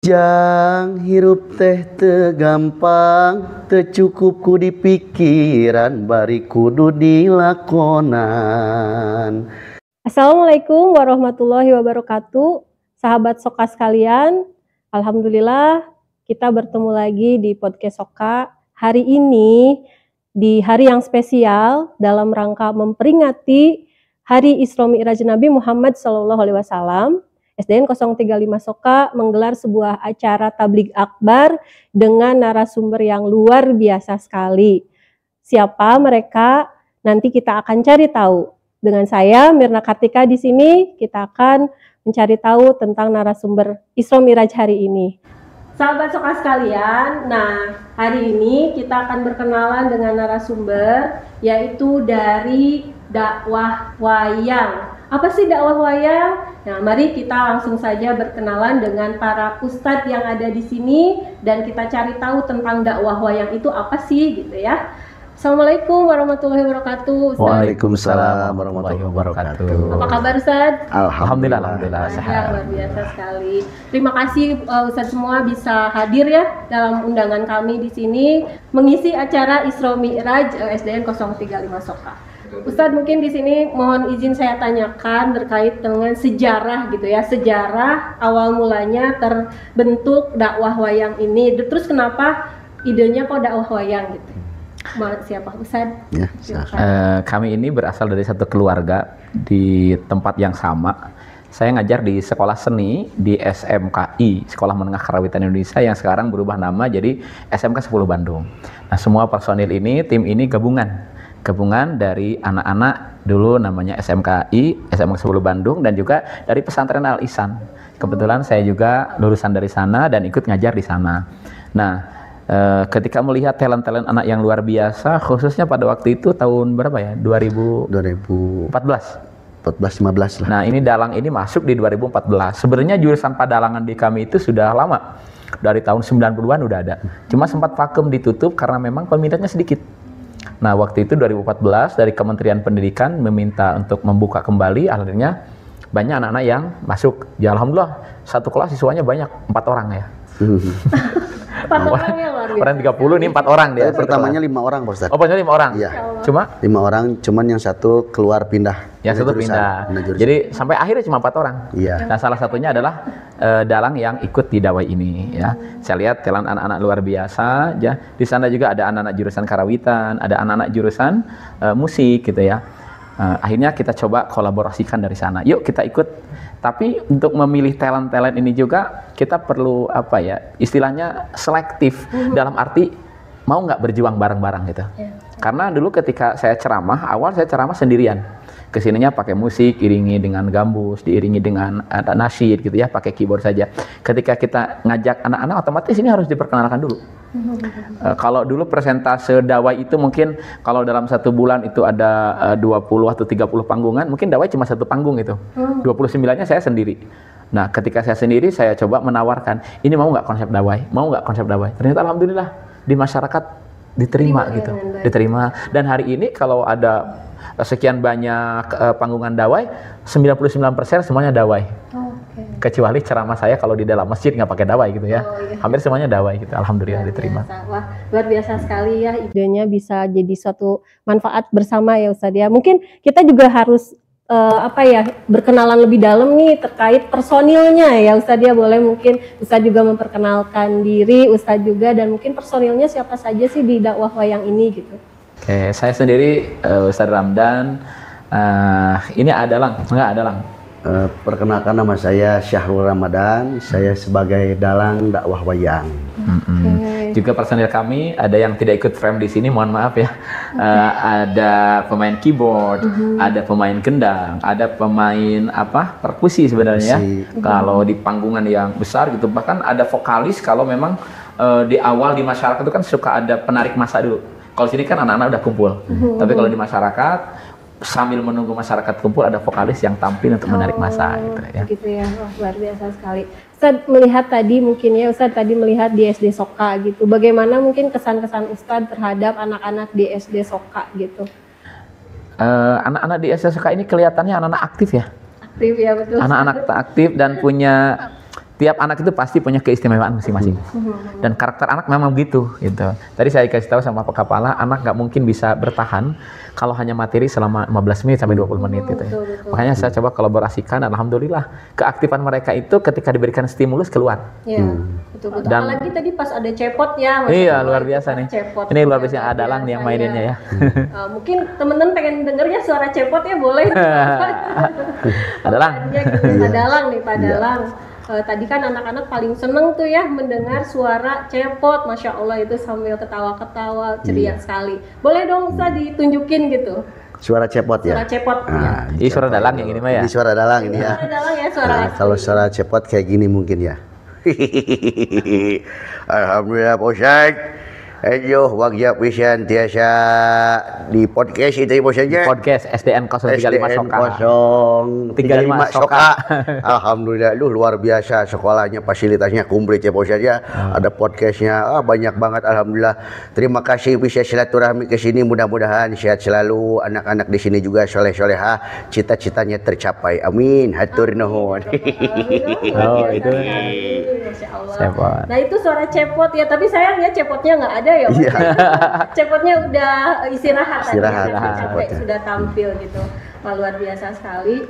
Jang hirup teh teu gampang, teu cukup ku dipikiran, bari kudu dilakonan. Assalamualaikum warahmatullahi wabarakatuh. Sahabat Soka sekalian, alhamdulillah kita bertemu lagi di podcast Soka. Hari ini di hari yang spesial dalam rangka memperingati Hari Isra Mi'raj Nabi Muhammad SAW. SDN 035 Soka menggelar sebuah acara tabligh akbar dengan narasumber yang luar biasa sekali. Siapa mereka? Nanti kita akan cari tahu. Dengan saya Mirna Kartika di sini kita akan mencari tahu tentang narasumber Isra Mi'raj hari ini. Sahabat Soka sekalian, nah hari ini kita akan berkenalan dengan narasumber yaitu dari dakwah wayang. Apa sih dakwah wayang? Nah, mari kita langsung saja berkenalan dengan para ustadz yang ada di sini dan kita cari tahu tentang dakwah wayang itu apa sih gitu ya. Assalamualaikum warahmatullahi wabarakatuh. Ustaz. Waalaikumsalam warahmatullahi wabarakatuh. Apa kabar Ustaz? Alhamdulillah sehat. Luar biasa sekali. Terima kasih Ustaz semua bisa hadir ya dalam undangan kami di sini mengisi acara Isra Mi'raj SDN 035 Soka. Ustadz mungkin di sini mohon izin saya tanyakan terkait dengan sejarah gitu ya, sejarah awal mulanya terbentuk dakwah wayang ini. Terus kenapa idenya kok dakwah wayang gitu? Siapa Ustadz? Ya, kami ini berasal dari satu keluarga di tempat yang sama. Saya ngajar di sekolah seni di SMKI, Sekolah Menengah Karawitan Indonesia yang sekarang berubah nama jadi SMK 10 Bandung. Nah, semua personil ini, tim ini gabungan dari anak-anak dulu namanya SMKI, SMK 10 Bandung dan juga dari pesantren Al Ihsan. Kebetulan saya juga lulusan dari sana dan ikut ngajar di sana. Nah, ketika melihat talent anak yang luar biasa, khususnya pada waktu itu tahun berapa ya? 2014 lah. Nah, ini dalang ini masuk di 2014. Sebenarnya jurusan padalangan di kami itu sudah lama. Dari tahun 90-an udah ada. Cuma sempat vakum ditutup karena memang peminatnya sedikit. Nah, waktu itu 2014 dari Kementerian Pendidikan meminta untuk membuka kembali, akhirnya banyak anak-anak yang masuk. Ya alhamdulillah, satu kelas siswanya banyak, 4 orang ya. 4 orang ya luar biasa. Orang 30 ini 4 orang dia. Pertamanya 5 orang Pak Ustaz. Oh, pertamanya 5 orang? Iya. Cuma? 5 orang, cuman yang satu keluar pindah. Yang satu pindah. Jadi sampai akhirnya cuma 4 orang. Iya. Nah, salah satunya adalah dalang yang ikut di dawai ini ya. Saya lihat talent anak-anak luar biasa ya. Di sana juga ada anak-anak jurusan karawitan, ada anak-anak jurusan musik gitu ya. Akhirnya kita coba kolaborasikan dari sana. Yuk kita ikut. Tapi untuk memilih talent ini juga kita perlu apa ya? Istilahnya selektif dalam arti mau nggak berjuang bareng-bareng gitu. Karena dulu ketika saya ceramah, awal saya ceramah sendirian. Kesininya pakai musik, iringi dengan gambus, diiringi dengan ada nasyid gitu ya, pakai keyboard saja. Ketika kita ngajak anak-anak, otomatis ini harus diperkenalkan dulu. Kalau dulu persentase dawai itu mungkin kalau dalam 1 bulan itu ada 20 atau 30 panggungan, mungkin dawai cuma 1 panggung itu. 29-nya saya sendiri. Nah, ketika saya sendiri, saya coba menawarkan, ini mau nggak konsep dawai? Mau nggak konsep dawai? Ternyata alhamdulillah di masyarakat diterima gitu, diterima. Dan hari ini kalau ada sekian banyak panggungan dawai, 99% semuanya dawai. Kecuali ceramah saya kalau di dalam masjid nggak pakai dawai gitu ya. Hampir semuanya dawai gitu. Alhamdulillah diterima. Wah, luar biasa sekali ya, idenya bisa jadi suatu manfaat bersama ya Ustadz ya. Mungkin kita juga harus berkenalan lebih dalam nih terkait personilnya ya Ustadz ya. Boleh mungkin Ustadz juga memperkenalkan diri Ustadz juga dan mungkin personilnya siapa saja sih di dakwah wayang ini gitu. Oke, saya sendiri Ustadz Ramdan. Ini adalah perkenalkan nama saya Syahrul Ramadan, saya sebagai dalang dakwah wayang. Juga personil kami ada yang tidak ikut frame di sini, mohon maaf ya. Ada pemain keyboard, ada pemain gendang, ada pemain perkusi sebenarnya. Kalau di panggungan yang besar gitu, bahkan ada vokalis kalau memang di awal di masyarakat itu kan suka ada penarik masa dulu. Kalau sini kan anak-anak udah kumpul, tapi kalau di masyarakat sambil menunggu masyarakat kumpul ada vokalis yang tampil untuk menarik massa gitu ya. Gitu ya, wah, luar biasa sekali. Ustadz melihat tadi mungkin ya, Ustadz tadi melihat di SD Soka gitu. Bagaimana mungkin kesan-kesan Ustadz terhadap anak-anak di SD Soka gitu? Anak-anak di SD Soka ini kelihatannya anak-anak aktif ya. Aktif ya, betul. Anak-anak aktif dan punya tiap anak itu pasti punya keistimewaan masing-masing. Dan karakter anak memang begitu gitu. Tadi saya kasih tahu sama Pak Kepala, anak nggak mungkin bisa bertahan kalau hanya materi selama 15 menit sampai 20 menit gitu ya. Makanya saya coba kolaborasikan, alhamdulillah keaktifan mereka itu ketika diberikan stimulus keluar. Iya, betul-betul. Dan- Apalagi tadi pas ada cepot ya. Masya Iya, Allah, luar itu biasa pas nih. cepot. Ini luar biasa Luar Adalang nih yang biasa, maininnya ya. Mungkin temen-temen pengen denger ya suara cepot ya boleh. Adalang. Adalang nih Pak Dalang. Tadi kan anak-anak paling seneng tuh ya mendengar suara cepot, Masya Allah itu sambil ketawa-ketawa ceria sekali. Boleh dong Ustaz ditunjukin gitu, Suara cepot suara ya. cepot ya. Ini suara Dalang yang ini mah ya. Ini suara dalang ini ya. Suara Dalang ya, suara Nah, asli. kalau suara cepot kayak gini mungkin ya. Alhamdulillah Pak Ustaz. Ayo wajah pisan tiasa di podcast itu Pak Ustaz ya. Podcast SDN 035 Soka. 035 Soka. Alhamdulillah lu luar biasa sekolahnya, fasilitasnya komplit ya Pak Ustaz ya. Ada podcastnya, banyak banget alhamdulillah. Terima kasih bisa silaturahmi ke sini, mudah-mudahan sehat selalu, anak-anak di sini juga soleh-solehah, cita-citanya tercapai. Amin. Hatur nuhun. Oh, itu. Masya Allah. Cepot. Nah itu suara cepot ya, tapi sayangnya cepotnya nggak ada ya. Pak. Iya. Cepotnya udah istirahat tadi, Istirahat, capek cepotnya. sudah tampil gitu. Wah, luar biasa sekali.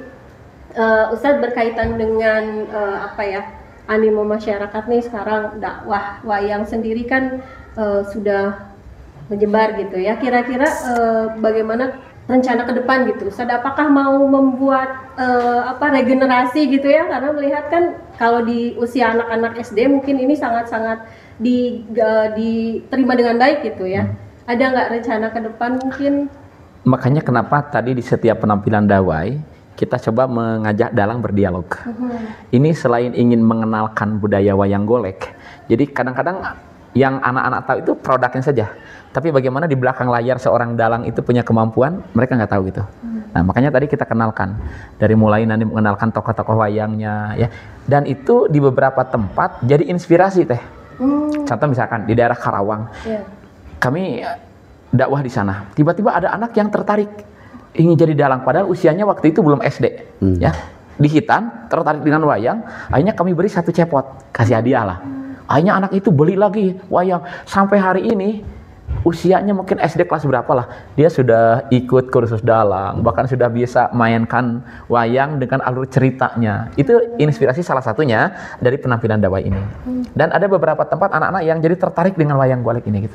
Ustadz berkaitan dengan apa ya, animo masyarakat nih sekarang dakwah wayang sendiri kan sudah menyebar gitu ya. Kira-kira bagaimana rencana ke depan gitu? Ustadz apakah mau membuat regenerasi gitu ya? Karena melihat kan kalau di usia anak-anak SD mungkin ini sangat-sangat diterima dengan baik gitu ya. Ada nggak rencana ke depan mungkin? Makanya kenapa tadi di setiap penampilan dawai kita coba mengajak Dalang berdialog. Ini selain ingin mengenalkan budaya wayang golek, jadi kadang-kadang yang anak-anak tahu itu produknya saja. Tapi bagaimana di belakang layar seorang Dalang itu punya kemampuan, mereka nggak tahu gitu. Nah makanya tadi kita kenalkan, dari mulai nanti mengenalkan tokoh-tokoh wayangnya ya. Dan itu di beberapa tempat jadi inspirasi teh. Contoh misalkan di daerah Karawang, kami dakwah di sana. Tiba-tiba ada anak yang tertarik ingin jadi dalang, padahal usianya waktu itu belum SD, ya. Di Hitan tertarik dengan wayang, akhirnya kami beri 1 cepot, kasih hadiah lah. Akhirnya anak itu beli lagi wayang, sampai hari ini usianya mungkin SD kelas berapa lah, dia sudah ikut kursus dalang, bahkan sudah bisa mainkan wayang dengan alur ceritanya. Itu inspirasi salah satunya dari penampilan dawai ini. Dan ada beberapa tempat anak-anak yang jadi tertarik dengan wayang golek ini gitu.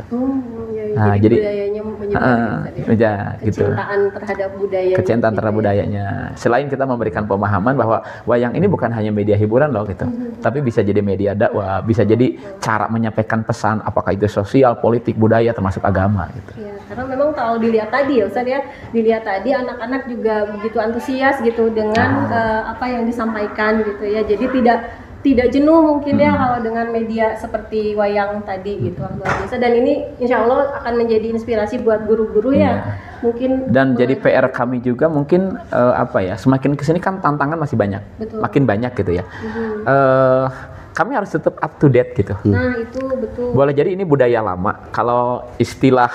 Nah, jadi budayanya menyebar gitu. kecintaan terhadap budaya. Kecintaan terhadap budayanya. Selain kita memberikan pemahaman bahwa wayang ini bukan hanya media hiburan loh gitu, tapi bisa jadi media dakwah, bisa jadi cara menyampaikan pesan, apakah itu sosial, politik, budaya, termasuk agama gitu. Ya, karena memang kalau dilihat tadi ya Ustaz ya, dilihat tadi anak-anak juga begitu antusias gitu dengan apa yang disampaikan gitu ya. Jadi tidak jenuh mungkin ya kalau dengan media seperti wayang tadi gitu, luar biasa. Dan ini insya Allah akan menjadi inspirasi buat guru-guru ya, mungkin. Dan jadi PR kami juga mungkin semakin kesini kan tantangan masih banyak, Betul. makin banyak gitu ya. Kami harus tetap up to date gitu. Nah itu betul. Boleh jadi ini budaya lama. Kalau istilah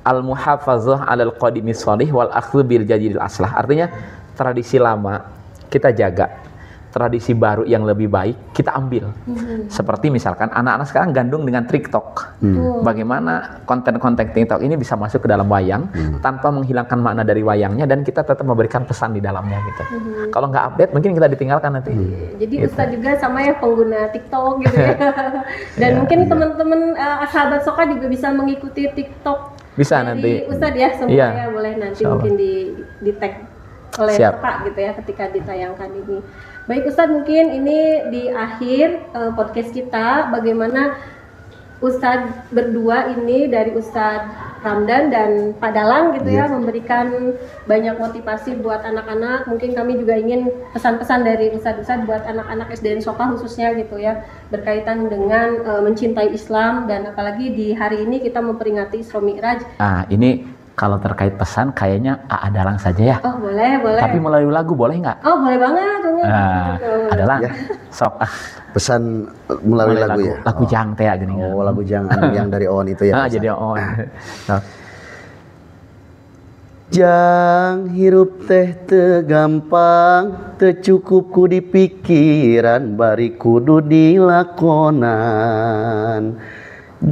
al-muhafazah 'alal qadimi shalih wal akhdhu bil jadidil aslah. Artinya tradisi lama kita jaga, tradisi baru yang lebih baik kita ambil. Seperti misalkan anak-anak sekarang gandung dengan TikTok. Bagaimana konten-konten TikTok ini bisa masuk ke dalam wayang tanpa menghilangkan makna dari wayangnya, dan kita tetap memberikan pesan di dalamnya gitu. Kalau nggak update mungkin kita ditinggalkan nanti. Jadi Gitu. Ustadz juga sama ya pengguna TikTok gitu ya. Dan mungkin teman-teman sahabat Soka juga bisa mengikuti TikTok Bisa dari nanti. Ustadz ya, semuanya Iya. boleh nanti Insya Allah. mungkin di tag oleh Siap. Soka gitu ya ketika ditayangkan ini. Baik Ustadz, mungkin ini di akhir podcast kita, bagaimana Ustadz berdua ini dari Ustadz Ramdan dan Pak Dalang gitu ya, memberikan banyak motivasi buat anak-anak. Mungkin kami juga ingin pesan-pesan dari Ustadz-Ustadz buat anak-anak SDN Soka khususnya gitu ya, berkaitan dengan mencintai Islam, dan apalagi di hari ini kita memperingati Isra Mi'raj. Ini kalau terkait pesan kayaknya A.A. Dalang saja ya. Oh boleh. Tapi melalui lagu boleh nggak? Oh boleh banget. Adalah Ya. sok Pesan melalui lagu ya. Lagu jang teh gini. Oh, lagu jangan yang dari On itu ya. Jadi on. Sok. Jang hirup teh teu gampang, teu cukup ku dipikiran, bari kudu dilakonan.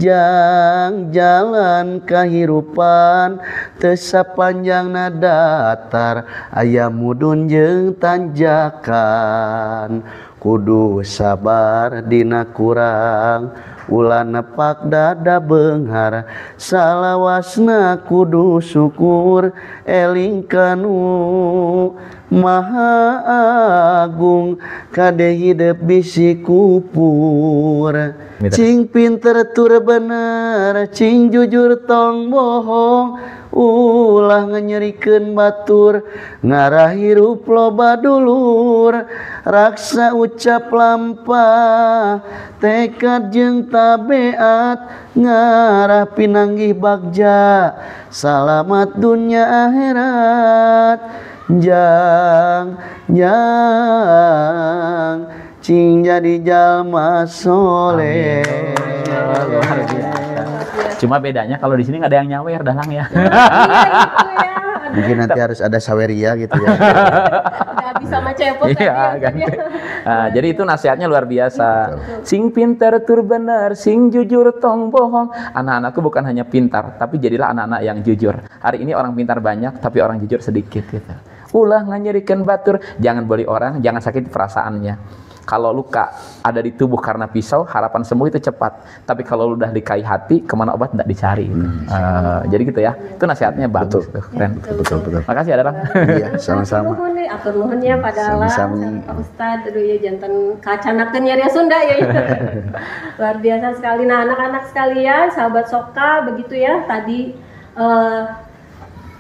Jang jalan kahirupan teu sapanjangna datar, aya mudun jeung tanjakan. Kudu sabar dina kurang, ulah nepak dada beunghar, salawasna kudu syukur, eling kanu Maha Agung, kade hidup bisi kupur. Cing pinter tur bener, cing jujur tong bohong, ulah nganyerikeun batur, ngarah hirup loba dulur, raksa ucap lampah, tekad jeung tabeat, ngarah pinanggih bagja, salamat dunya akhirat. Jang cing jadi jalma soleh. Luar biasa. Cuma bedanya kalau di sini nggak ada yang nyawer dalang ya. Mungkin nanti harus ada saweria gitu ya. Nggak bisa macepot tadi. Jadi itu nasihatnya luar biasa. Sing pintar tur bener, sing jujur tong bohong. Anak-anakku bukan hanya pintar, tapi jadilah anak-anak yang jujur. Hari ini orang pintar banyak, tapi orang jujur sedikit gitu. Ulah nganyerikeun batur, jangan bully orang, jangan sakiti perasaannya. Kalau luka ada di tubuh karena pisau, harapan sembuh itu cepat. Tapi kalau udah dikai hati, kemana obat tidak dicari. Jadi gitu ya. Itu nasihatnya bagus. Betul. Keren. Betul. Makasih ya, Darang. Iya, sama-sama. Atur nuhun ya padahal Pak Ustad, aduh ya jantan kacanakeun nya Sunda ya. Luar biasa sekali. Nah, anak-anak sekalian, sahabat Soka, begitu ya tadi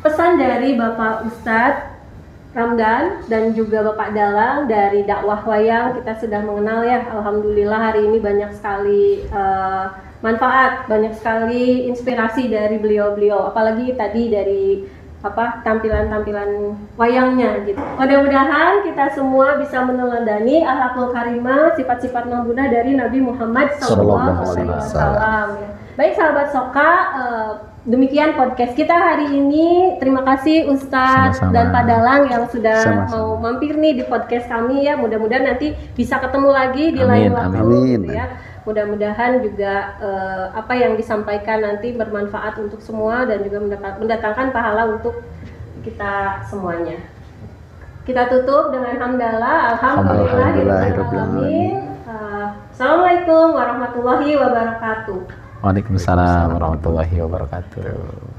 pesan dari Bapak Ustadz Ramdan dan juga Bapak Dalang dari dakwah wayang. Kita sudah mengenal ya, alhamdulillah hari ini banyak sekali manfaat, banyak sekali inspirasi dari beliau-beliau, apalagi tadi dari tampilan-tampilan wayangnya gitu. Mudah-mudahan kita semua bisa meneladani akhlakul karimah, sifat-sifat mamunah dari Nabi Muhammad SAW. Baik sahabat Soka, demikian podcast kita hari ini. Terima kasih Ustadz dan Pak Dalang yang sudah mau mampir nih di podcast kami ya. Mudah-mudahan nanti bisa ketemu lagi di lain waktu gitu ya. Mudah-mudahan juga apa yang disampaikan nanti bermanfaat untuk semua dan juga mendatangkan pahala untuk kita semuanya. Kita tutup dengan hamdalah, alhamdulillahirobbilalamin. Assalamualaikum warahmatullahi wabarakatuh. Waalaikumsalam warahmatullahi wabarakatuh.